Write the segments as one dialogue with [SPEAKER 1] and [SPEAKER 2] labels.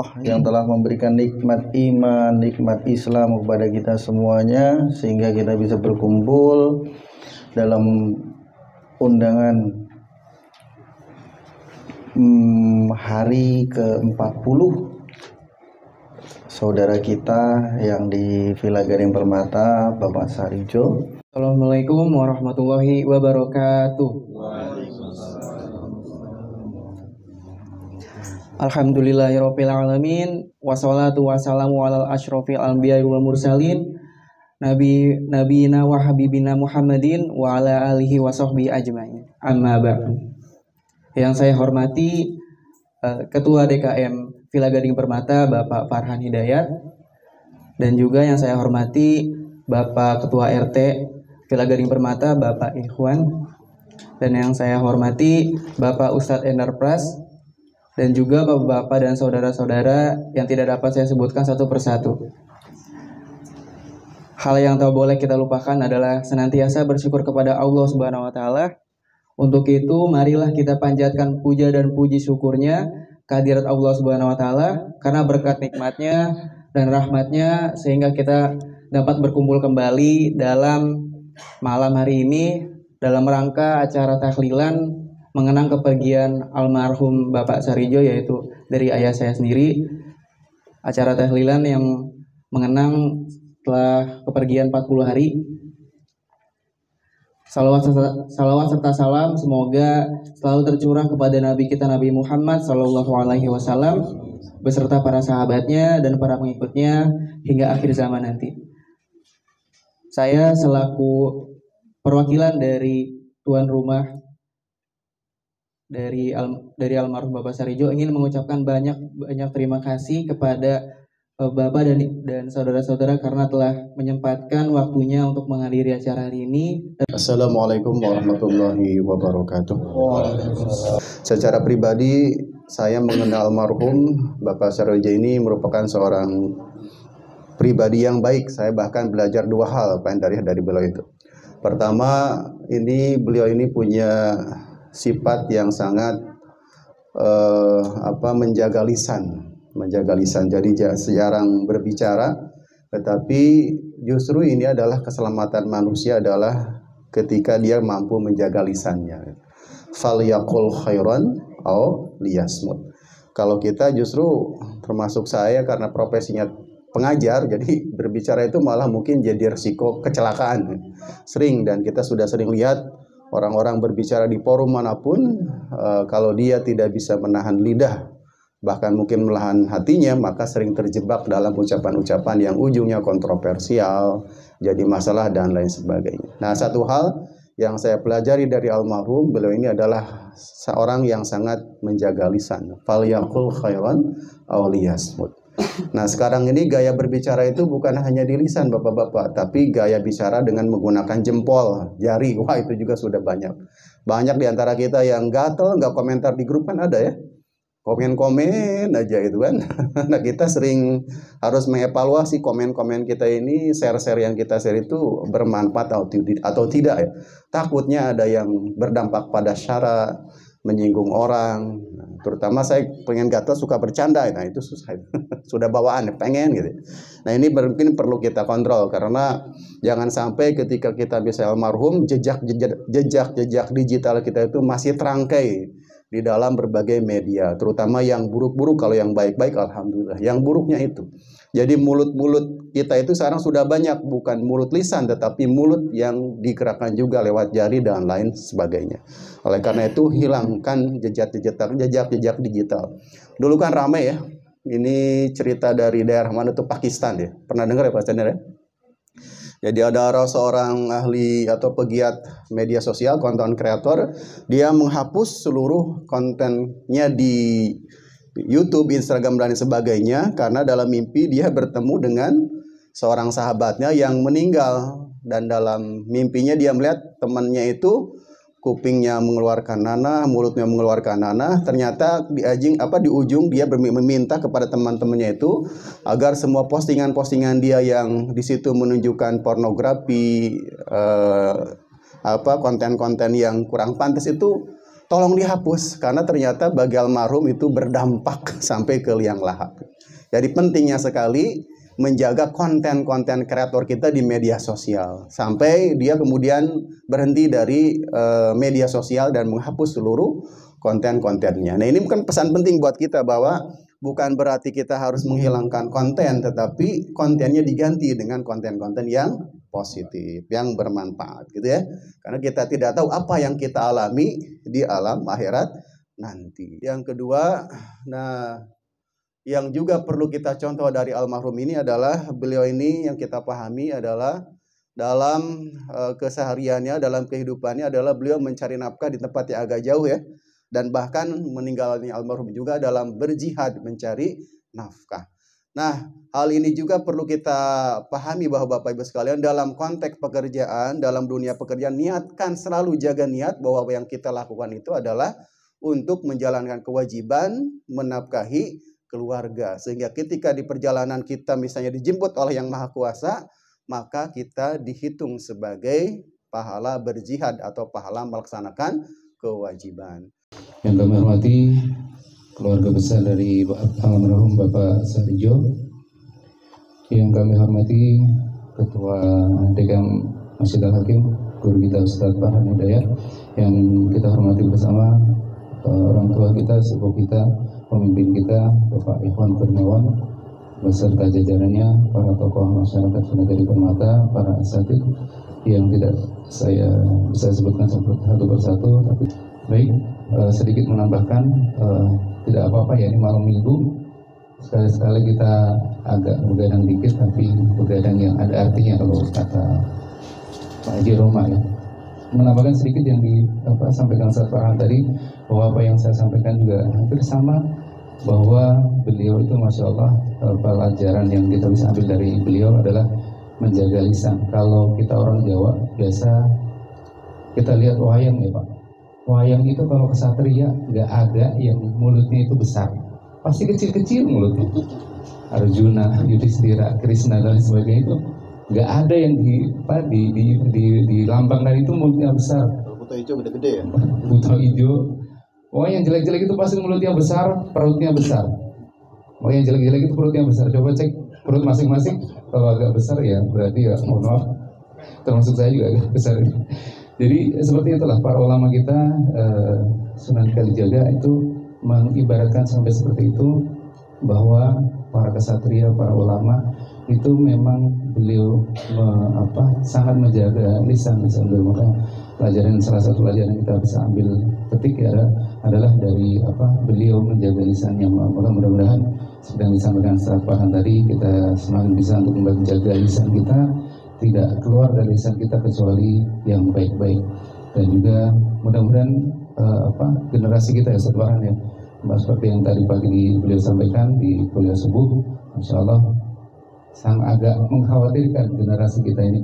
[SPEAKER 1] Allah yang telah memberikan nikmat iman, nikmat Islam kepada kita semuanya, sehingga kita bisa berkumpul dalam undangan hari ke-40 saudara kita yang di Villa Gading Permata, Bapak Sarijo.
[SPEAKER 2] Assalamualaikum warahmatullahi wabarakatuh. Alhamdulillahirabbil alamin, wassalatu wassalamu alal asyrofil anbiya'i wal mursalin, nabiyina wa habibina Muhammadin wa ala alihi wa sahbihi ajmain. Amma ba'du. Yang saya hormati Ketua DKM Villa Gading Permata Bapak Farhan Hidayat, dan juga yang saya hormati Bapak Ketua RT Villa Gading Permata Bapak Ikhwan, dan yang saya hormati Bapak Ustadz Endar Pras, dan juga bapak-bapak dan saudara-saudara yang tidak dapat saya sebutkan satu persatu. Hal yang tak boleh kita lupakan adalah senantiasa bersyukur kepada Allah Subhanahu wa taala. Untuk itu marilah kita panjatkan puja dan puji syukurnya kehadirat Allah Subhanahu wa taala, karena berkat nikmatnya dan rahmatnya sehingga kita dapat berkumpul kembali dalam malam hari ini dalam rangka acara tahlilan mengenang kepergian almarhum Bapak Sarijo, yaitu dari ayah saya sendiri. Acara tahlilan yang mengenang setelah kepergian 40 hari. Salawat serta salam semoga selalu tercurah kepada Nabi kita Nabi Muhammad SAW beserta para sahabatnya dan para pengikutnya hingga akhir zaman nanti. Saya selaku perwakilan dari tuan rumah dari almarhum Bapak Sarijo ingin mengucapkan banyak terima kasih kepada Bapak dan saudara-saudara karena telah menyempatkan waktunya untuk menghadiri acara hari ini.
[SPEAKER 1] Assalamualaikum warahmatullahi wabarakatuh. Secara pribadi saya mengenal almarhum Bapak Sarijo ini merupakan seorang pribadi yang baik. Saya bahkan belajar dua hal dari beliau itu. Pertama, beliau ini punya sifat yang sangat menjaga lisan. Jadi jarang berbicara, tetapi justru ini adalah keselamatan manusia adalah ketika dia mampu menjaga lisannya. Falyaqul khairan aw liyasmut. Kalau kita justru termasuk saya karena profesinya pengajar, jadi berbicara itu malah mungkin jadi resiko kecelakaan. Dan kita sudah sering lihat orang-orang berbicara di forum manapun, kalau dia tidak bisa menahan lidah, bahkan mungkin menahan hatinya, maka sering terjebak dalam ucapan-ucapan yang ujungnya kontroversial, jadi masalah dan lain sebagainya. Nah, satu hal yang saya pelajari dari almarhum, beliau ini adalah seorang yang sangat menjaga lisan. Falyaqul khairan aw liyasmut. Nah, sekarang ini gaya berbicara itu bukan hanya di lisan bapak-bapak, tapi gaya bicara dengan menggunakan jempol, jari. Wah, itu juga sudah banyak. Banyak di antara kita yang gatel, nggak komentar di grup kan ada ya. Komen-komen aja itu kan. Nah, kita sering harus mengevaluasi komen-komen kita ini, share-share yang kita share itu bermanfaat atau tidak ya. Takutnya ada yang berdampak pada syara, menyinggung orang. Terutama saya pengen gatel suka bercanda, nah itu susah. Sudah bawaan pengen gitu. Nah, ini mungkin perlu kita kontrol, karena jangan sampai ketika kita bisa almarhum jejak digital kita itu masih terangkai di dalam berbagai media, terutama yang buruk-buruk. Kalau yang baik-baik alhamdulillah, yang buruknya itu. Jadi mulut-mulut kita itu sekarang sudah banyak, bukan mulut lisan tetapi mulut yang digerakkan juga lewat jari dan lain sebagainya. Oleh karena itu hilangkan jejak digital. Dulu kan ramai ya, ini cerita dari daerah mana tuh, Pakistan ya. Pernah dengar ya Pak Chandra ya? Jadi ada seorang ahli atau pegiat media sosial, konten kreator, dia menghapus seluruh kontennya di YouTube, Instagram dan sebagainya karena dalam mimpi dia bertemu dengan seorang sahabatnya yang meninggal, dan dalam mimpinya dia melihat temannya itu kupingnya mengeluarkan nanah, mulutnya mengeluarkan nanah. Ternyata di ujung dia meminta kepada teman-temannya itu agar semua postingan-postingan dia yang di situ menunjukkan pornografi, konten-konten yang kurang pantas itu tolong dihapus karena ternyata bagi almarhum itu berdampak sampai ke liang lahat. Jadi pentingnya sekali menjaga konten-konten kreator kita di media sosial sampai dia kemudian berhenti dari media sosial dan menghapus seluruh konten-kontennya. Nah, ini bukan pesan penting buat kita bahwa bukan berarti kita harus menghilangkan konten, tetapi kontennya diganti dengan konten-konten yang positif, yang bermanfaat gitu ya. Karena kita tidak tahu apa yang kita alami di alam akhirat nanti. Yang kedua, nah yang juga perlu kita contoh dari almarhum ini adalah beliau ini yang kita pahami adalah dalam kesehariannya, dalam kehidupannya adalah beliau mencari nafkah di tempat yang agak jauh ya. Dan bahkan meninggalnya almarhum juga dalam berjihad mencari nafkah. Nah, hal ini juga perlu kita pahami bahwa Bapak Ibu sekalian dalam konteks pekerjaan, dalam dunia pekerjaan, niatkan selalu jaga niat bahwa yang kita lakukan itu adalah untuk menjalankan kewajiban menafkahi keluarga. Sehingga ketika di perjalanan kita misalnya dijemput oleh Yang Maha Kuasa, maka kita dihitung sebagai pahala berjihad atau pahala melaksanakan kewajiban.
[SPEAKER 3] Yang kami hormati keluarga besar dari almarhum Bapak Sarjo, yang kami hormati Ketua Dekan Masjid Al-Hakim, guru kita Ustaz Farhan Hidayat, yang kita hormati bersama orang tua kita, sepupu kita, pemimpin kita Bapak Ikhwan Kurniawan beserta jajarannya, para tokoh masyarakat Negeri Permata, para asatid yang tidak saya bisa sebutkan satu persatu, tapi baik. Sedikit menambahkan, tidak apa-apa ya, ini malam minggu sekali-sekali kita agak begadang dikit, tapi begadang yang ada artinya kalau kata Pak Haji Roma ya. Menambahkan sedikit yang disampaikan Ustaz Farhan tadi, bahwa apa yang saya sampaikan juga hampir sama, bahwa beliau itu Masya Allah, pelajaran yang kita bisa ambil dari beliau adalah menjaga lisan. Kalau kita orang Jawa biasa kita lihat wayang ya Pak, wayang itu kalau kesatria nggak ada yang mulutnya itu besar, pasti kecil-kecil mulutnya. Arjuna, Yudhistira, Krishna dan sebagainya itu nggak ada yang di lambangkan itu mulutnya besar.
[SPEAKER 1] Buta hijau gede-gede ya.
[SPEAKER 3] Buta hijau, yang jelek-jelek itu pasti mulutnya besar, perutnya besar. Yang jelek-jelek itu perutnya besar. Coba cek perut masing-masing, kalau agak besar ya berarti ya mohon maaf, termasuk saya juga agak besar. Jadi seperti itulah para ulama kita, Sunan Kalijaga itu mengibaratkan sampai seperti itu, bahwa para kesatria, para ulama itu memang beliau sangat menjaga lisan beliau. Maka salah satu pelajaran yang kita bisa ambil petik ya adalah dari beliau menjaga lisannya. Maka mudah-mudahan seperti yang disampaikan Ustaz Farhan tadi, kita semakin bisa untuk menjaga lisan kita, tidak keluar dari lisan kita kecuali yang baik-baik. Dan juga mudah-mudahan generasi kita ya Ustaz Farhan ya, seperti yang tadi pagi beliau sampaikan di kuliah subuh, Masya Allah sangat agak mengkhawatirkan generasi kita ini,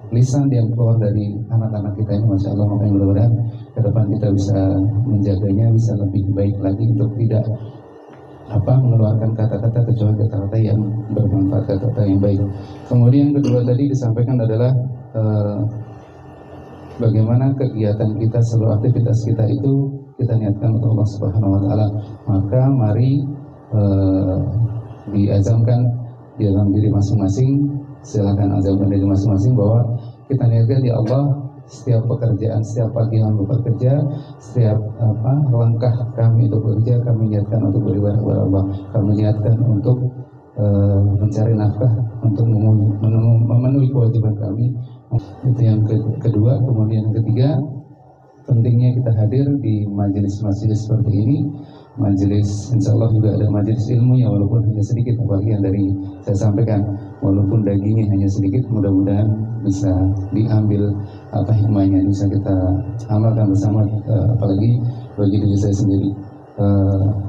[SPEAKER 3] lisan yang keluar dari anak-anak kita ini, Masya Allah. Makanya mudah-mudahan ke depan kita bisa menjaganya, bisa lebih baik lagi untuk tidak mengeluarkan kata-kata kecuali kata-kata yang bermanfaat, kata-kata yang baik. Kemudian kedua tadi disampaikan adalah bagaimana kegiatan kita, seluruh aktivitas kita itu kita niatkan untuk Allah Subhanahu Wa Taala. Maka mari diazamkan di dalam diri masing-masing, silakan azamkan diri masing-masing bahwa kita niatkan ya Allah, setiap pekerjaan, setiap pagi kami bekerja, setiap langkah kami untuk bekerja, kami niatkan untuk beribadah kepada Allah. Kami niatkan untuk mencari nafkah, untuk memenuhi kewajiban kami. Itu yang kedua. Kemudian yang ketiga, pentingnya kita hadir di majelis-majelis seperti ini. Majelis, insya Allah juga ada majelis ilmunya, walaupun hanya sedikit, apalagi yang dari saya sampaikan, walaupun dagingnya hanya sedikit, mudah-mudahan bisa diambil hikmahnya, bisa kita amalkan bersama, apalagi bagi diri saya sendiri.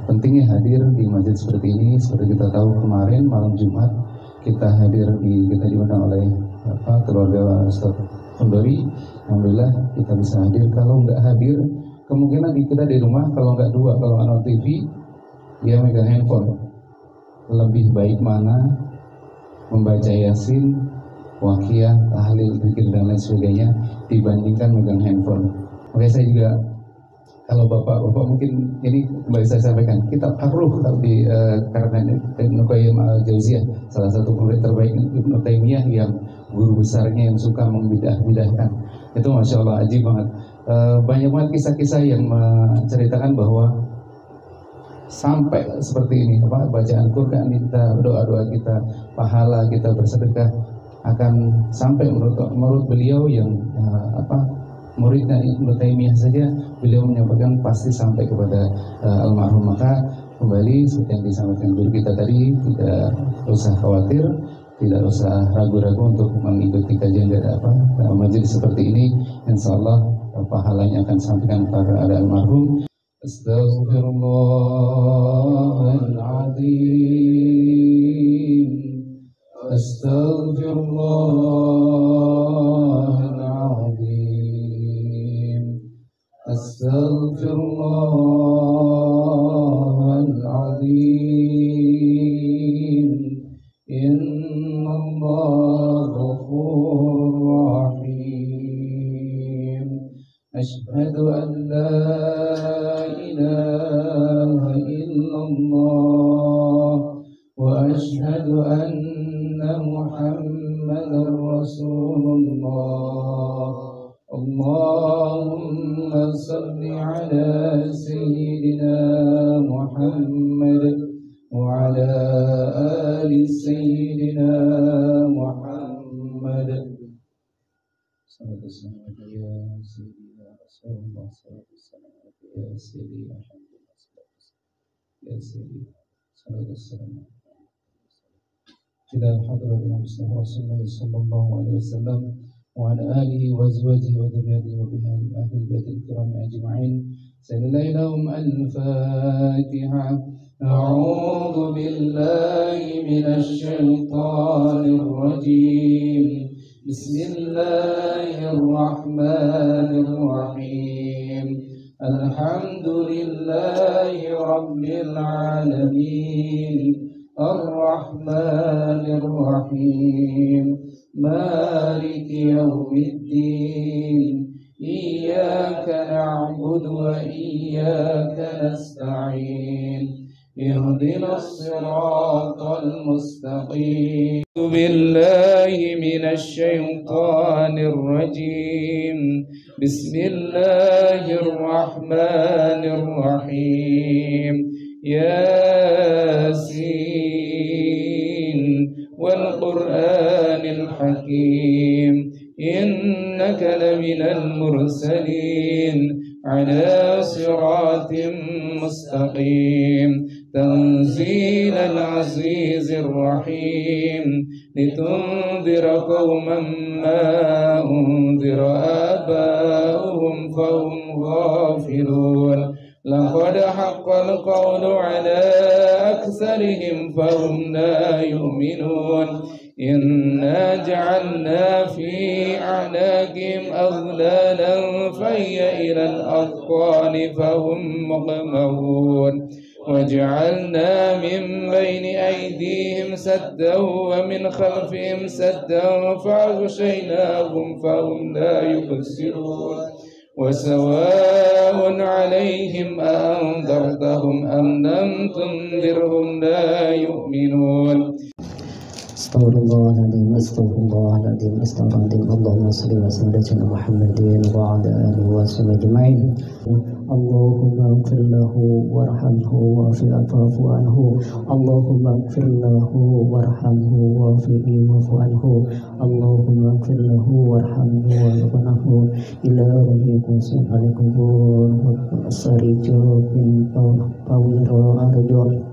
[SPEAKER 3] Pentingnya hadir di majelis seperti ini. Seperti kita tahu kemarin malam Jumat kita diundang oleh keluarga Ustaz Kondori. Alhamdulillah kita bisa hadir. Kalau nggak hadir, kemungkinan kita di rumah, kalau nggak dua, kalau nonton TV, dia megang handphone. Lebih baik mana membaca Yasin, Waqiah, tahlil, zikir dan lain sebagainya dibandingkan megang handphone. Makanya saya juga kalau bapak mungkin ini kembali saya sampaikan kitab Ar-Ruh di karena Ibnu Qayyim al-Jauziyah, salah satu murid terbaik Ibnu Taimiyah yang guru besarnya yang suka membidah-bidahkan, itu masya Allah ajib banget. Banyak banget kisah-kisah yang menceritakan bahwa sampai seperti ini, bacaan Quran kita, doa-doa kita, pahala kita bersedekah akan sampai menurut beliau yang muridnya Ibnu Taimiyah saja, beliau menyampaikan pasti sampai kepada almarhum. Maka kembali seperti yang disampaikan guru kita tadi, tidak usah khawatir, tidak usah ragu-ragu untuk mengikuti kajian dari majelis seperti ini. Insya Allah pahalanya akan sampaikan kepada almarhum. Astaghfirullahaladzim, Astaghfirullahaladzim, Astaghfirullahaladzim. Innallaha ghafurur rahim. Asyhadu an la ilaha illallah wa asyhadu anna Muhammadar Rasulullah. Allahumma salli ala sayyidina Muhammad wa ala ali sayyidina Muhammad. Sallallahu alaihi wasallam. Allah ya Sidi, alhamdulillah, ya Sidi, sallallahu ila hadratina Rasulullah sallallahu alaihi wasallam wa ala alihi wa azwajihi wa dhurriyyatihi wa bihi ahli baitil kiram ajma'in. Sallallahu al-Fatiha. A'udzu billahi minasy syaithanir rajim. Bismillahirrahmanirrahim. Alhamdulillahi rabbil alamin. Ar-Rahmanir Rahim. Maliki yaumiddin. Iyyaka na'budu wa iyyaka nasta'in. Ihdinas siratal mustaqim. Billahi minasy syaithanir rajim. Bismillahirrahmanirrahim. Yasin wal Qur'anil Hakim. Innaka laminal mursalin ala siratim mustaqim. تنزيل العزيز الرحيم لتنذر قوما ما أنذر آباؤهم فهم غافلون لقد حق القول على أكثرهم فهم لا يؤمنون إنا جعلنا في أعناقهم أغلالا فهي إلى الأذقان فهم مقمحون وجعلنا من بين أيديهم سدا ومن خلفهم سدا فأغشيناهم فهم لا يبصرون وسواء عليهم أأنذرتهم أم لم تنذرهم لا يؤمنون. Astaghfirullahaladzim, astaghfirullahaladzim, astaghfirullahaladzim. Allahumma salli wa sallim ala Muhammadin wa ala alihi wa sahbihi ajma'in. Allahumma ighfir lahu warhamhu wa'fu anhu. Allahumma ighfir lahu warhamhu wa'fu anhu. Allahumma ighfir lahu warhamhu wa'fu anhu. Ila rabbikum alaikum Sarijo bin Pawiro Arjo.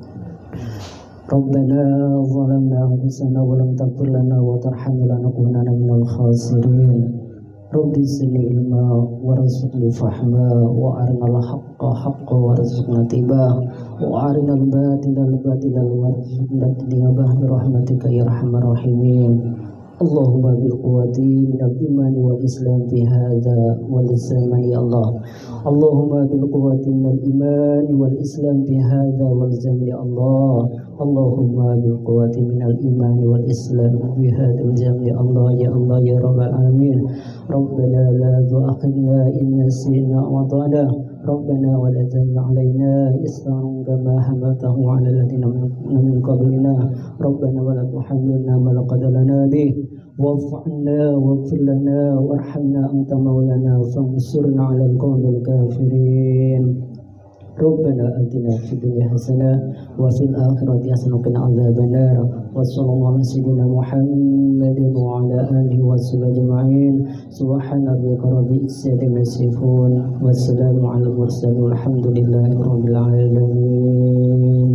[SPEAKER 3] Rabbana zalamna anfusana wa lam taghfir lana wa tarhamna lanakunanna minal khasirin. Rabbi zidni ilma warzuqni fahma wa arinal haqqa haqqan warzuqna ittiba'ah wa arinal batila batilan warzuqna ijtinabah bi rahmatika ya arhamar rahimin. Allahumma bil quwwati minal imani wal islam fi hadza wal zaman ya Allah. Allahumma bil quwwati minal imani wal islam fi hadza wal zaman ya Allah. Allahumma bil quwwati minal imani wal islam fi hadza wal zaman ya Allah ya Allah ya rabbal alamin. Rabbana la tu'akhidna in nasina wa ata'na
[SPEAKER 4] ربنا ولا تحمل علينا إصرا كما حملته على الذين من قبلنا ربنا ولا تحملنا ما لا قدر لنا به واعف عنا واغفر لنا وارحمنا أنت مولانا فانصرنا على القوم الكافرين ربنا آتنا في الدنيا حسنة وفي الآخرة حسنة وقنا عذاب النار وصلى الله على سيدنا محمد وعلى آله وصحبه أجمعين سبحان ربك رب العزة عما يصفون والسلام على المرسلين والحمد لله رب العالمين.